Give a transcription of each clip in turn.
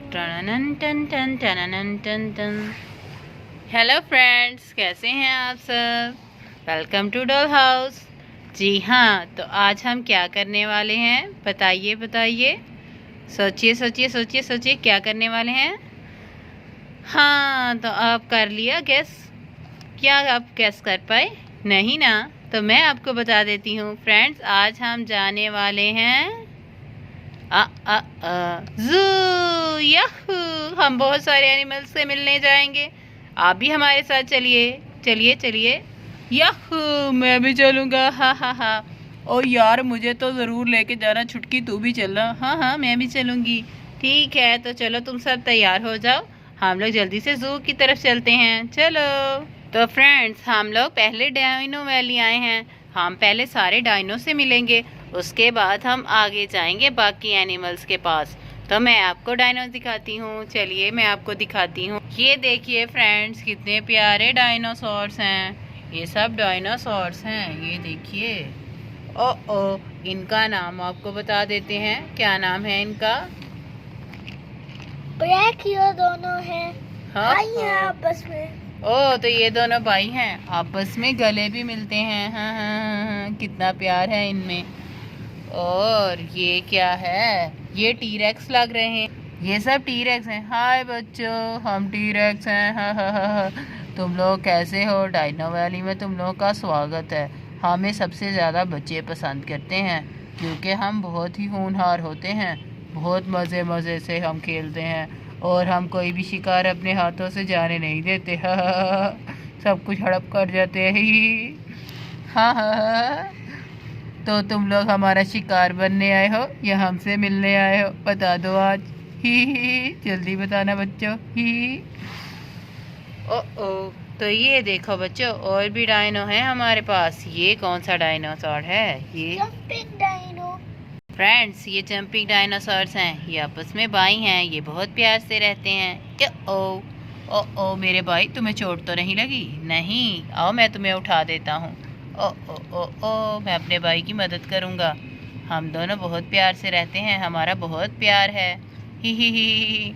Ton टन टन टन टन टन। हेलो फ्रेंड्स, कैसे हैं आप सब। Welcome to doll house. जी हाँ, तो आज हम क्या करने वाले हैं बताइए बताइए। सोचिए सोचिए सोचिए सोचिए क्या करने वाले हैं। हाँ, तो आप कर लिया गैस। क्या आप गैस कर पाए? नहीं ना, तो मैं आपको बता देती हूँ फ्रेंड्स, आज हम जाने वाले हैं जू। याहू, हम बहुत सारे एनिमल्स से मिलने जाएंगे। आप भी हमारे साथ चलिए चलिए चलिए। याहू, मैं भी चलूँगा। हा हा हा। ओ यार, मुझे तो ज़रूर लेके जाना। छुटकी तू भी चलना। हाँ हाँ, मैं भी चलूँगी। ठीक है, तो चलो तुम सब तैयार हो जाओ, हम लोग जल्दी से जू की तरफ चलते हैं। चलो। तो फ्रेंड्स, हम लोग पहले डायनो वैली आए हैं। हम पहले सारे डायनो से मिलेंगे, उसके बाद हम आगे जाएंगे बाकी एनिमल्स के पास। तो मैं आपको डायनो दिखाती हूँ। चलिए मैं आपको दिखाती हूँ। ये देखिए फ्रेंड्स, कितने प्यारे डायनासोर्स हैं। ये सब डायनासोर्स हैं, ये देखिए। ओ, इनका नाम आपको बता देते हैं। क्या नाम है इनका? ब्रैकियो दोनों हैं। हाँ, भाई हैं आपस में। ओ, तो ये दोनों भाई हैं, आपस में गले भी मिलते हैं। हाँ हाँ हाँ हाँ, कितना प्यार है इनमें। और ये क्या है? ये टीरेक्स लग रहे हैं। ये सब टीरेक्स हैं। हाय बच्चों, हम टीरेक्स हैं। हाँ हाँ हाँ हाँ। तुम लोग कैसे हो? डायनो वैली में तुम लोगों का स्वागत है। हमें सबसे ज़्यादा बच्चे पसंद करते हैं, क्योंकि हम बहुत ही होनहार होते हैं। बहुत मज़े मज़े से हम खेलते हैं, और हम कोई भी शिकार अपने हाथों से जाने नहीं देते। हाँ हाँ हाँ, सब कुछ हड़प कर जाते हैं। हाँ हाँ हाँ। तो तुम लोग हमारा शिकार बनने आए हो या हमसे मिलने आए हो? बता दो आज। ही जल्दी बताना बच्चों। ही ओ, तो ये देखो बच्चों, और भी डायनो है हमारे पास। ये कौन सा डायनासोर है? ये जंपिंग डायनो। फ्रेंड्स, ये जंपिंग डायनासोर्स हैं। ये आपस में भाई हैं। ये बहुत प्यार से रहते हैं। क्या ओ मेरे भाई, तुम्हें चोट तो नहीं लगी? नहीं, आओ मैं तुम्हें उठा देता हूँ। ओ, मैं अपने भाई की मदद करूँगा। हम दोनों बहुत प्यार से रहते हैं, हमारा बहुत प्यार है। ही।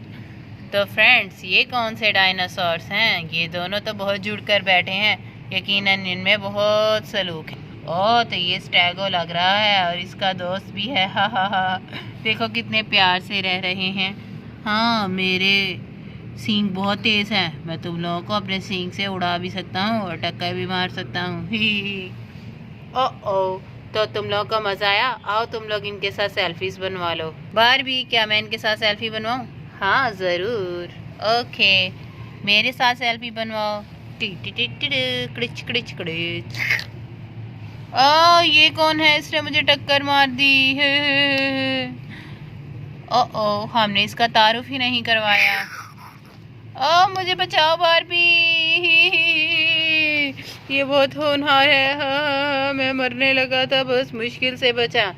तो फ्रेंड्स, ये कौन से डायनासोर्स हैं? ये दोनों तो बहुत जुड़कर बैठे हैं। यकीनन इनमें बहुत सलूक है। ओ, तो ये स्टैगो लग रहा है, और इसका दोस्त भी है। हा हा हा। देखो कितने प्यार से रह रहे हैं। हाँ, मेरे सींग बहुत तेज़ हैं। मैं तुम लोगों को अपने सींग से उड़ा भी सकता हूँ और टक्कर भी मार सकता हूँ। ही। ओ, तो तुम लोगों को मज़ा आया? आओ तुम लोग इनके साथ सेल्फीज बनवा लो। बारबी, क्या मैं इनके साथ सेल्फी बनवाऊँ? हाँ ज़रूर। ओके, मेरे साथ सेल्फी बनवाओ। टी टी टी टी क्रिच क्रिच क्रिच। ये कौन है? इसने मुझे टक्कर मार दी। ओ, हमने इसका तारुफ ही नहीं करवाया। मुझे बचाओ बारबी। ये बहुत होनहार है। हाँ, मैं मरने लगा था, बस मुश्किल से बचा।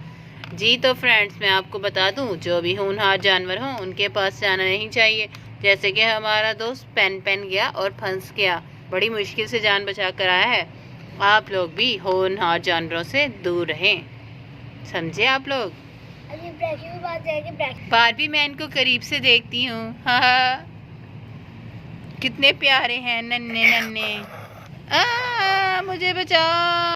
जी तो फ्रेंड्स, मैं आपको बता दूं, जो भी होनहार जानवर हों उनके पास जाना नहीं चाहिए। जैसे कि हमारा दोस्त पेन गया और फंस गया, बड़ी मुश्किल से जान बचा कर आया है। आप लोग भी होनहार जानवरों से दूर रहें, समझे आप लोग? बारबी, मैं इनको करीब से देखती हूँ। हाँ, कितने प्यारे हैं, नन्हे नन्हे। मुझे बचाओ।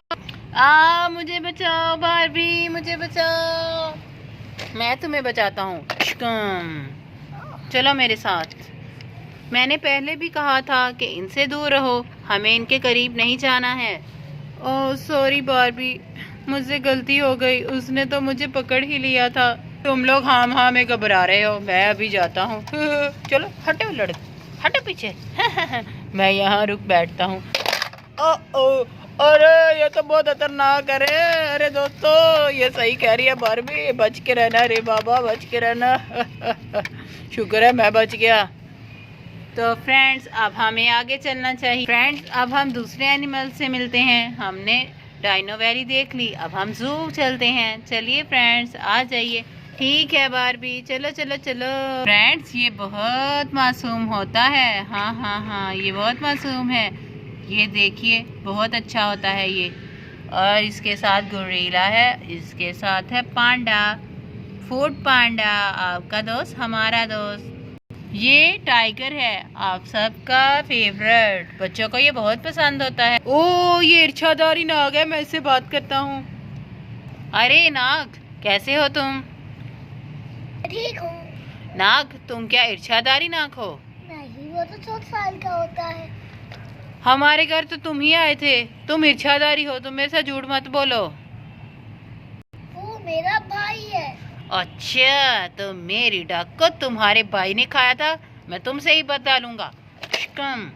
मुझे बचाओ बारबी, मुझे बचाओ। मैं तुम्हें बचाता हूँ। चलो मेरे साथ। मैंने पहले भी कहा था कि इनसे दूर रहो, हमें इनके करीब नहीं जाना है। ओह सॉरी बारबी, मुझसे गलती हो गई। उसने तो मुझे पकड़ ही लिया था। तुम लोग हाँ में घबरा रहे हो, मैं अभी जाता हूँ। चलो हटो लड़के, हटो पीछे। मैं यहाँ रुक बैठता हूँ। ओ, अरे ये तो बहुत खतरनाक है। अरे दोस्तों, ये सही कह रही है बारबी, बच के रहना रे बाबा, बच के रहना। शुक्र है मैं बच गया। तो फ्रेंड्स, अब हमें आगे चलना चाहिए। फ्रेंड्स, अब हम दूसरे एनिमल से मिलते हैं। हमने डायनो वैली देख ली, अब हम जू चलते हैं। चलिए फ्रेंड्स, आ जाइए। ठीक है बारबी, चलो चलो चलो। फ्रेंड्स, ये बहुत मासूम होता है। हाँ हाँ हाँ, ये बहुत मासूम है। ये देखिए, बहुत अच्छा होता है ये। और इसके साथ गोरिल्ला है, इसके साथ है पांडा, फूड पांडा, आपका दोस्त हमारा दोस्त। ये टाइगर है, आप सबका फेवरेट। बच्चों को ये बहुत पसंद होता है। ओ ये इर्छादारी नाग है, मैं इससे बात करता हूँ। अरे नाग, कैसे हो तुम? ठीक हूँ। नाग, तुम क्या इर्छादारी नाग हो? नहीं, वो तो 4 साल का होता है। हमारे घर तो तुम ही आए थे, तुम इर्छादारी हो। तुम मेरे साथ झूठ मत बोलो। वो मेरा भाई है। अच्छा, तो मेरी डक को तुम्हारे भाई ने खाया था, मैं तुमसे ही बदला लूंगा। कम,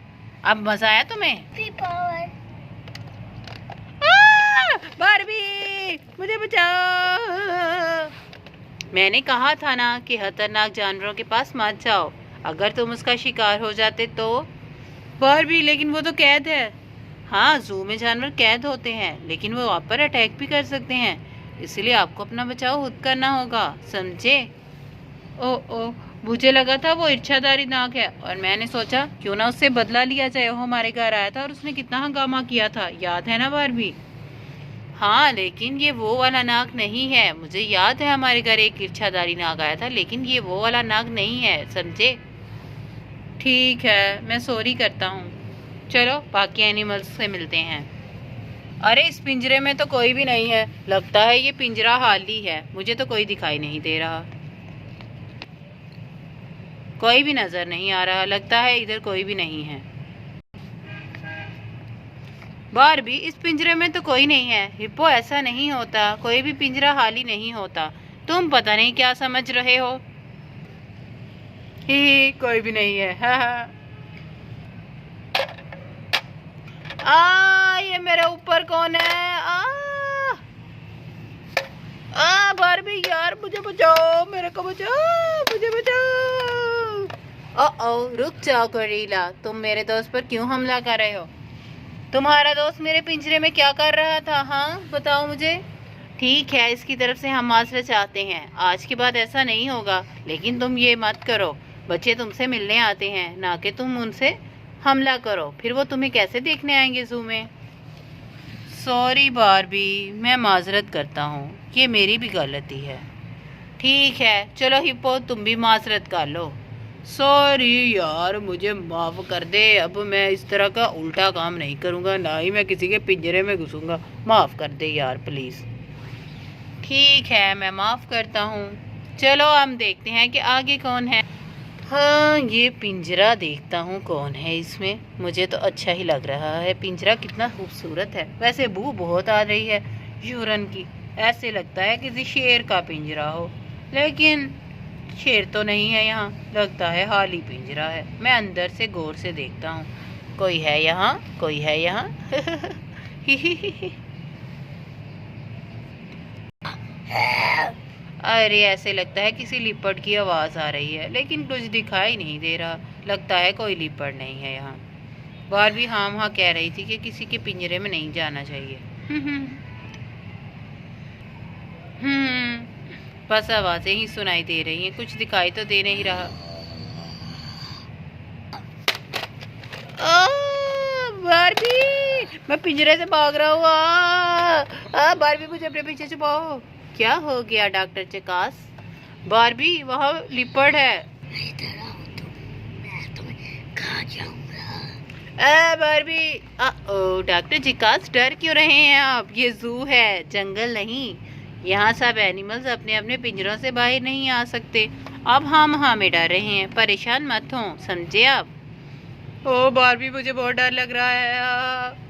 अब मजा आया तुम्हें? Free power. बारबी, मुझे बचाओ। मैंने कहा था ना कि खतरनाक जानवरों के पास मत जाओ, अगर तुम उसका शिकार हो जाते तो। बारबी, लेकिन वो तो कैद है। हाँ, जू में जानवर कैद होते हैं, लेकिन वो आप पर अटैक भी कर सकते हैं, इसलिए आपको अपना बचाव खुद करना होगा, समझे? ओ, मुझे लगा था वो इच्छाधारी नाग है, और मैंने सोचा क्यों ना उससे बदला लिया जाए। वो हमारे घर आया था और उसने कितना हंगामा किया था, याद है ना बारबी? हाँ, लेकिन ये वो वाला नाग नहीं है। मुझे याद है हमारे घर एक इच्छाधारी नाग आया था, लेकिन ये वो वाला नाग नहीं है, समझे? ठीक है, मैं सॉरी करता हूँ। चलो बाकी एनिमल्स से मिलते हैं। अरे इस पिंजरे में तो कोई भी नहीं है, लगता है ये पिंजरा खाली है। मुझे तो कोई दिखाई नहीं दे रहा, कोई भी नजर नहीं आ रहा। लगता है इधर कोई भी नहीं है। बारबी, इस पिंजरे में तो कोई नहीं है। हिप्पो, ऐसा नहीं होता, कोई भी पिंजरा खाली नहीं होता। तुम पता नहीं क्या समझ रहे हो। ही, कोई भी नहीं है। हाँ। ये मेरे ऊपर कौन है? बारबी यार, मुझे बचाओ, मेरे को बचाओ, मुझे बचाओ। ओ, रुक जाओ गोरिल्ला, तुम मेरे दोस्त पर क्यों हमला कर रहे हो? तुम्हारा दोस्त मेरे पिंजरे में क्या कर रहा था? हाँ बताओ मुझे। ठीक है, इसकी तरफ से हम माजरत चाहते हैं, आज के बाद ऐसा नहीं होगा। लेकिन तुम ये मत करो, बच्चे तुमसे मिलने आते हैं, ना कि तुम उनसे हमला करो, फिर वो तुम्हें कैसे देखने आएंगे जू में। सॉरी बारबी, मैं माजरत करता हूँ, ये मेरी भी गलती है। ठीक है, चलो हिप्पो, तुम भी माजरत कर लो। सॉरी यार, मुझे माफ़ कर दे, अब मैं इस तरह का उल्टा काम नहीं करूँगा, ना ही मैं किसी के पिंजरे में घुसूँगा। माफ़ कर दे यार प्लीज़। ठीक है, मैं माफ़ करता हूँ। चलो हम देखते हैं कि आगे कौन है। हाँ, ये पिंजरा देखता हूँ कौन है इसमें। मुझे तो अच्छा ही लग रहा है, पिंजरा कितना खूबसूरत है। वैसे बू बहुत आ रही है यूरन की, ऐसे लगता है किसी शेर का पिंजरा हो, लेकिन शेर तो नहीं है यहाँ, लगता है खाली पिंजरा है। मैं अंदर से गौर से देखता हूँ, कोई है यहाँ, कोई है यहाँ। अरे ऐसे लगता है किसी लिपट की आवाज़ आ रही है, लेकिन कुछ दिखाई नहीं दे रहा। लगता है कोई लिपट नहीं है यहाँ। बारबी हाँ कह रही थी कि किसी के पिंजरे में नहीं जाना चाहिए। बस आवाज़ें ही सुनाई दे रही हैं, कुछ दिखाई तो दे नहीं रहा। बारबी, मैं पिंजरे से भाग रहा हूँ। बारबी, मुझे अपने पीछे छुपाओ। क्या हो गया डॉक्टर चकास? बारबी, वहाँ लिपर्ड है। इधर आओ तुम, मैं तुम्हें खा जाऊंगा। बारबी, ओ डॉक्टर चिकास, डर क्यों रहे हैं आप? ये जू है, जंगल नहीं। यहाँ सब एनिमल्स अपने अपने पिंजरों से बाहर नहीं आ सकते। अब हम में डर रहे हैं, परेशान मत हो, समझे आप? ओ बारबी, मुझे बहुत डर लग रहा है।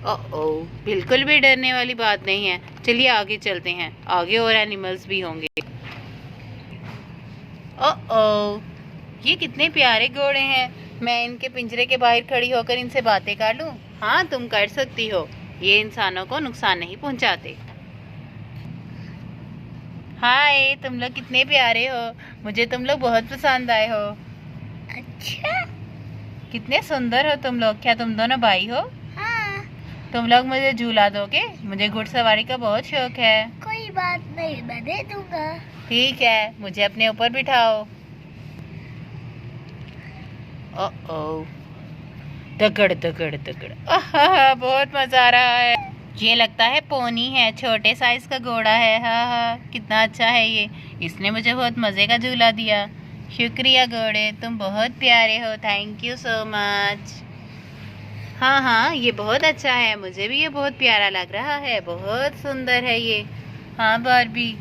ओ, बिल्कुल भी डरने वाली बात नहीं है। चलिए आगे चलते हैं, आगे और एनिमल्स भी होंगे। ओ, ये कितने प्यारे घोड़े हैं। मैं इनके पिंजरे के बाहर खड़ी होकर इनसे बातें कर लूं? हाँ, तुम कर सकती हो, ये इंसानों को नुकसान नहीं पहुंचाते। हाय, तुम लोग कितने प्यारे हो, मुझे तुम लोग बहुत पसंद आए हो। अच्छा, कितने सुंदर हो तुम लोग। क्या तुम दोनों भाई हो? हाँ। तुम लोग मुझे झूला दोगे? मुझे घुड़सवारी का बहुत शौक है। कोई बात नहीं, मैं दे दूंगा। ठीक है, मुझे अपने ऊपर बिठाओ। ओ, तगड़ तगड़ तगड़, बहुत मजा आ रहा है। ये लगता है पोनी है, छोटे साइज का घोड़ा है। हाँ, कितना अच्छा है ये। इसने मुझे बहुत मजे का झूला दिया। शुक्रिया घोड़े, तुम बहुत प्यारे हो, थैंक यू सो मच। हाँ हाँ, ये बहुत अच्छा है, मुझे भी ये बहुत प्यारा लग रहा है, बहुत सुंदर है ये। हाँ बारबी,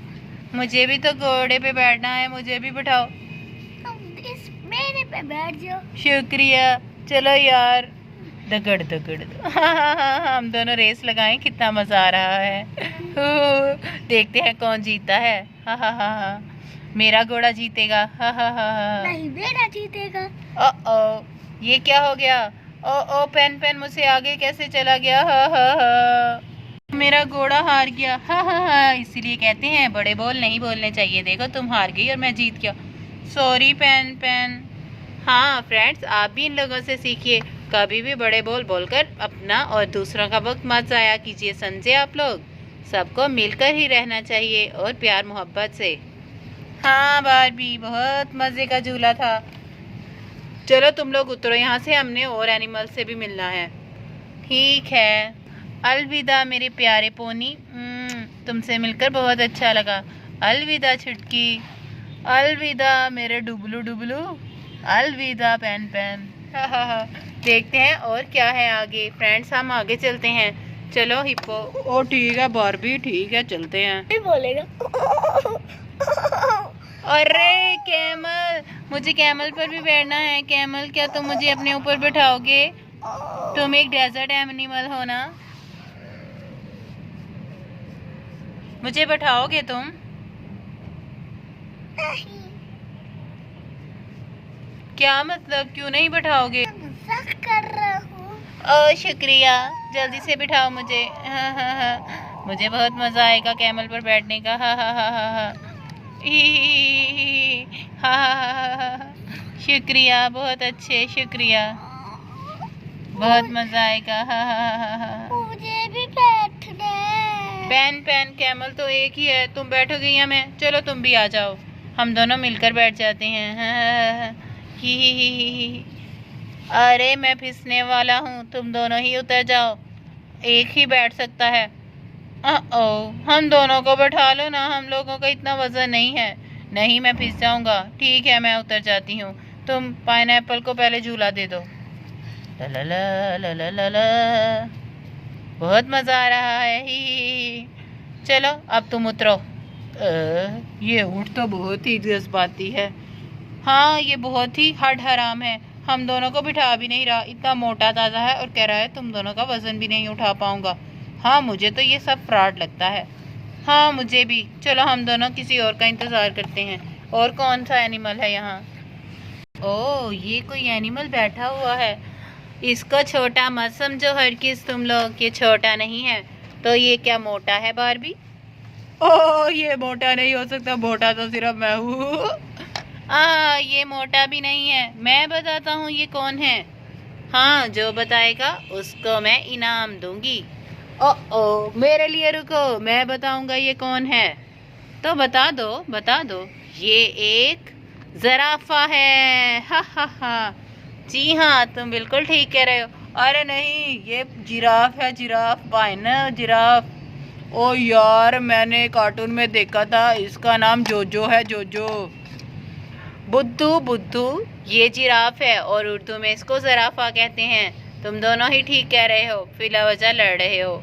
मुझे भी तो घोड़े पे बैठना है, मुझे भी बिठाओ। तुम इस मेरे पे बैठ जाओ। शुक्रिया, चलो यार। दगड़ दगड़ हाँ, हम दोनों रेस लगाएं, कितना मजा आ रहा है। देखते हैं कौन जीतता है। हाँ हाँ हाँ हाँ, मेरा घोड़ा जीतेगा। हाँ हाँ हाँ हाँ। नहीं, मेरा जीतेगा। ओ, ये क्या हो गया? ओ पेन पेन मुझसे आगे कैसे चला गया? हाँ हाँ हाँ, मेरा घोड़ा हार गया। हाँ हाँ हाँ, इसीलिए कहते हैं बड़े बोल नहीं बोलने चाहिए। देखो तुम हार गई और मैं जीत गया। Sorry pen pen. हाँ फ्रेंड्स, आप भी इन लोगों से सीखिए, कभी भी बड़े बोल बोलकर अपना और दूसरों का वक्त मत ज़ाया कीजिए, समझे आप लोग? सबको मिलकर ही रहना चाहिए और प्यार मोहब्बत से। हाँ बारबी, बहुत मज़े का झूला था। चलो तुम लोग उतरो यहाँ से, हमने और एनिमल से भी मिलना है। ठीक है, अलविदा मेरे प्यारे पोनी। तुमसे मिलकर बहुत अच्छा लगा। अलविदा छुटकी, अलविदा मेरे डुबलू डुबलू, अलविदा पेन पेन। देखते हैं और क्या है आगे। फ्रेंड्स हम आगे चलते हैं। चलो हिप्पो। ओ ठीक है बारबी, ठीक है चलते हैं। नहीं बोलेगा। अरे कैमल, मुझे कैमल पर भी बैठना है। कैमल, क्या तुम मुझे अपने ऊपर बैठाओगे? तुम एक डेजर्ट एनिमल हो ना, मुझे बैठाओगे तुम? नहीं, क्या मतलब, क्यों नहीं बैठाओगे? मजाक कर रहा हूँ। ओ शुक्रिया, जल्दी से बिठाओ मुझे। हाँ हाँ हाँ, मुझे बहुत मज़ा आएगा कैमल पर बैठने का। हाँ हाँ हाँ हाँ हाँ, हाँ हाँ हाँ हाँ, शुक्रिया, बहुत अच्छे, शुक्रिया, बहुत मज़ा आएगा। हाँ हाँ हाँ हाँ। मुझे भी बैठना है। पेन पेन कैमल तो एक ही है, तुम बैठोगे या मैं? चलो तुम भी आ जाओ, हम दोनों मिलकर बैठ जाते हैं। हाँ हाँ हाँ, ही। अरे मैं फिसने वाला हूँ, तुम दोनों ही उतर जाओ, एक ही बैठ सकता है। ओ, हम दोनों को बैठा लो ना, हम लोगों का इतना वजन नहीं है। नहीं, मैं फिस जाऊंगा। ठीक है, मैं उतर जाती हूँ, तुम पाइनएप्पल को पहले झूला दे दो। ला ला ला ला ला ला, बहुत मज़ा आ रहा है। ही चलो अब तुम उतरो। ये ऊँट तो बहुत ही जज्बाती है। हाँ, ये बहुत ही हड हराम है, हम दोनों को बिठा भी नहीं रहा, इतना मोटा ताज़ा है और कह रहा है तुम दोनों का वजन भी नहीं उठा पाऊंगा। हाँ, मुझे तो ये सब फ्रॉड लगता है। हाँ मुझे भी। चलो हम दोनों किसी और का इंतज़ार करते हैं। और कौन सा एनिमल है यहाँ? ओह, ये कोई एनिमल बैठा हुआ है। इसको छोटा मत समझो हर किस तुम लोग, ये छोटा नहीं है। तो ये क्या मोटा है बारबी? ओह, ये मोटा नहीं हो सकता, मोटा तो सिर्फ मैं हूँ। ये मोटा भी नहीं है, मैं बताता हूँ ये कौन है। हाँ, जो बताएगा उसको मैं इनाम दूंगी। ओ, मेरे लिए रुको, मैं बताऊंगा ये कौन है। तो बता दो, बता दो। ये एक ज़राफ़ा है। हा हा हा, जी हाँ, तुम बिल्कुल ठीक कह रहे हो। अरे नहीं, ये जिराफ है, जिराफ पाइन जिराफ। ओ यार, मैंने कार्टून में देखा था, इसका नाम जोजो है, जोजो। बुद्धू बुद्धू, ये जिराफ है और उर्दू में इसको ज़राफ़ा कहते हैं। तुम दोनों ही ठीक कह रहे हो, फिलवजह लड़ रहे हो।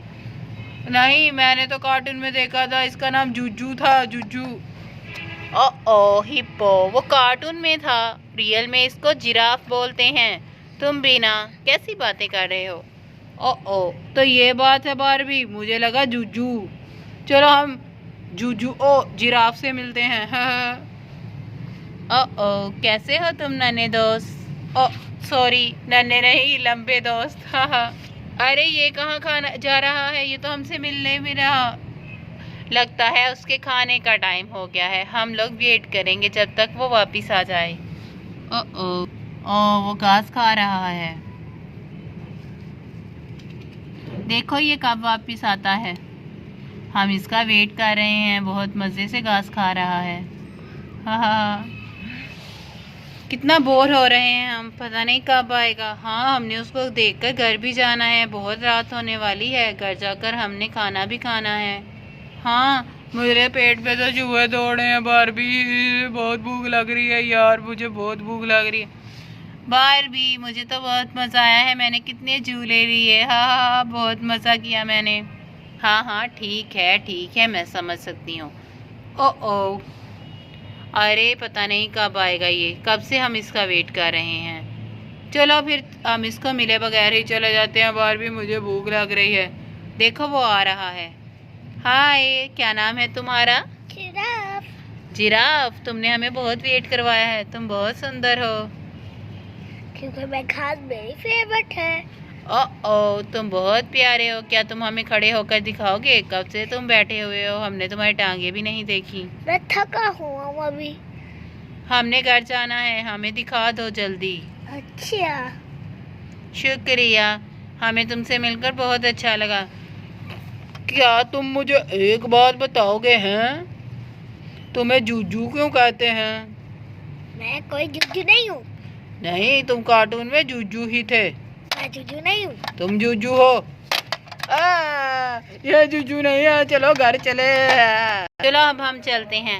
नहीं, मैंने तो कार्टून में देखा था, इसका नाम जुजू था, जुजू। ओ हिप्पो, वो कार्टून में था, रियल में इसको जिराफ बोलते हैं। तुम भी ना, कैसी बातें कर रहे हो? ओ, तो ये बात है बारबी, मुझे लगा जुजू। चलो हम जुजू जिराफ से मिलते हैं। ओ, कैसे हो तुम नन्हे दोस्त? ओ सॉरी, नन्हे नहीं, लंबे दोस्त। हाँ। अरे ये कहाँ खाना जा रहा है? ये तो हमसे मिलने भी रहा। लगता है उसके खाने का टाइम हो गया है, हम लोग वेट करेंगे जब तक वो वापस आ जाए। ओ, वो घास खा रहा है। देखो ये कब वापस आता है, हम इसका वेट कर रहे हैं, बहुत मज़े से घास खा रहा है। हाँ, कितना बोर हो रहे हैं हम, पता नहीं कब आएगा। हाँ, हमने उसको देखकर घर भी जाना है, बहुत रात होने वाली है, घर जाकर हमने खाना भी खाना है। हाँ, मेरे पेट पे तो चूहे दौड़े हैं बारबी, बहुत भूख लग रही है यार, मुझे बहुत भूख लग रही है बारबी। मुझे तो बहुत मज़ा आया है, मैंने कितने झूले लिए, हाँ हाँ बहुत मज़ा किया मैंने। हाँ हाँ ठीक है, मैं समझ सकती हूँ। ओ ओ, अरे पता नहीं कब आएगा ये, कब से हम इसका वेट कर रहे हैं। चलो फिर हम इसको मिले बगैर ही चले जाते हैं बारबी, मुझे भूख लग रही है। देखो वो आ रहा है। हाय, क्या नाम है तुम्हारा? जिराफ। जिराफ, तुमने हमें बहुत वेट करवाया है, तुम बहुत सुंदर हो। क्योंकि मैं घास मेरी फेवरेट है। ओ तुम बहुत प्यारे हो। क्या तुम हमें खड़े होकर दिखाओगे? कब से तुम बैठे हुए हो, हमने तुम्हारी टांगे भी नहीं देखी। मैं थका हुआ हूँ अभी। हमने घर जाना है, हमें दिखा दो जल्दी। अच्छा। शुक्रिया, हमें तुमसे मिलकर बहुत अच्छा लगा। क्या तुम मुझे एक बात बताओगे हैं, तुम्हें जूजू क्यों कहते हैं? मैं कोई जुजू नहीं हूँ। नहीं, तुम कार्टून में जूजू ही थे। मैं जुजू नहीं हूँ। तुम जूजू हो। ये जूजू नहीं है, चलो घर चले। चलो अब हम चलते हैं।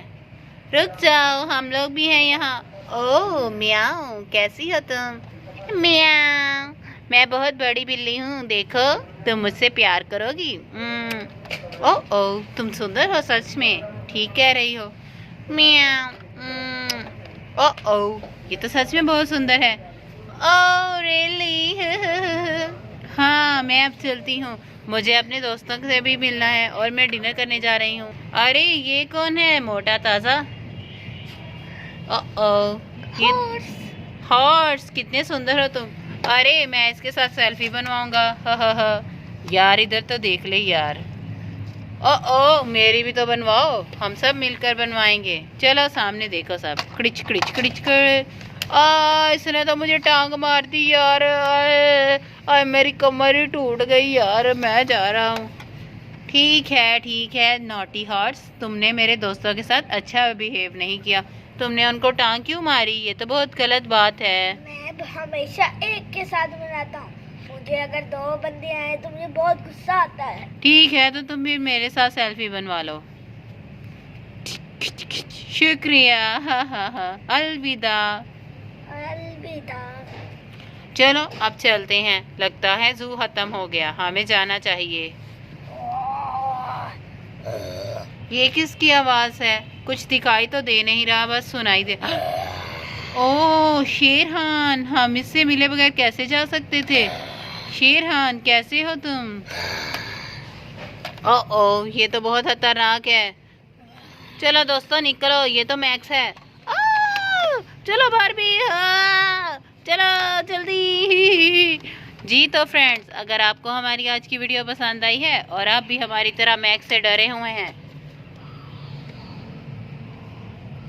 रुक जाओ, हम लोग भी हैं यहाँ। ओह मियाओ, कैसी हो तुम? मियाओ, मैं बहुत बड़ी बिल्ली हूँ, देखो तुम मुझसे प्यार करोगी? ओह तुम सुंदर हो सच में, ठीक कह रही हो। मियाओ। ओह ये तो सच में बहुत सुंदर है। Oh really. हाँ मैं अब चलती हूँ, मुझे अपने दोस्तों से भी मिलना है और मैं डिनर करने जा रही हूँ। अरे ये कौन है, मोटा ताज़ा? ये हॉर्स, कितने सुंदर हो तुम। अरे मैं इसके साथ सेल्फी बनवाऊंगा। हा यार इधर तो देख ले यार। ओ मेरी भी तो बनवाओ, हम सब मिलकर बनवाएंगे। चलो सामने देखो सब। खिड़च खिड़च खिड़च कर। इसने तो मुझे टांग मार दी यार। मेरी कमर ही टूट गई यार, मैं जा रहा हूँ। ठीक है नॉटी हॉर्स, तुमने मेरे दोस्तों के साथ अच्छा बिहेव नहीं किया, तुमने उनको टांग क्यों मारी? ये तो बहुत गलत बात है। मैं हमेशा एक के साथ बनाता हूँ, मुझे अगर दो बंदे आए तो मुझे बहुत गुस्सा आता है। ठीक है तो तुम भी मेरे साथ सेल्फी बनवा लो। शुक्रिया। हा अलविदा। अलविदा। चलो अब चलते हैं, लगता है जू खत्म हो गया, हमें जाना चाहिए। ये किसकी आवाज़ है? कुछ दिखाई तो दे नहीं रहा, बस सुनाई दे। ओह शेरहान, हम इससे मिले बगैर कैसे जा सकते थे? शेरहान कैसे हो तुम? ओह ये तो बहुत खतरनाक है। चलो दोस्तों निकलो, ये तो मैक्स है। चलो बारबी, चलो जल्दी। जी तो फ्रेंड्स, अगर आपको हमारी आज की वीडियो पसंद आई है और आप भी हमारी तरह मैक्स से डरे हुए हैं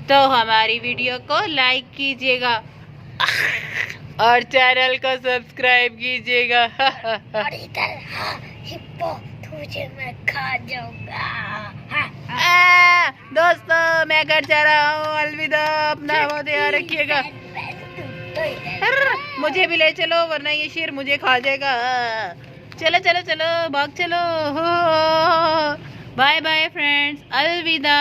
तो हमारी वीडियो को लाइक कीजिएगा और चैनल को सब्सक्राइब कीजिएगा। और इधर हिप्पो, तुझे मैं खा जाऊंगा। दोस्तों मैं घर जा रहा हूँ, अलविदा, अपना बहुत ध्यान रखिएगा। मुझे भी ले चलो वरना ये शेर मुझे खा जाएगा। चलो चलो चलो भाग चलो। बाय बाय फ्रेंड्स, अलविदा।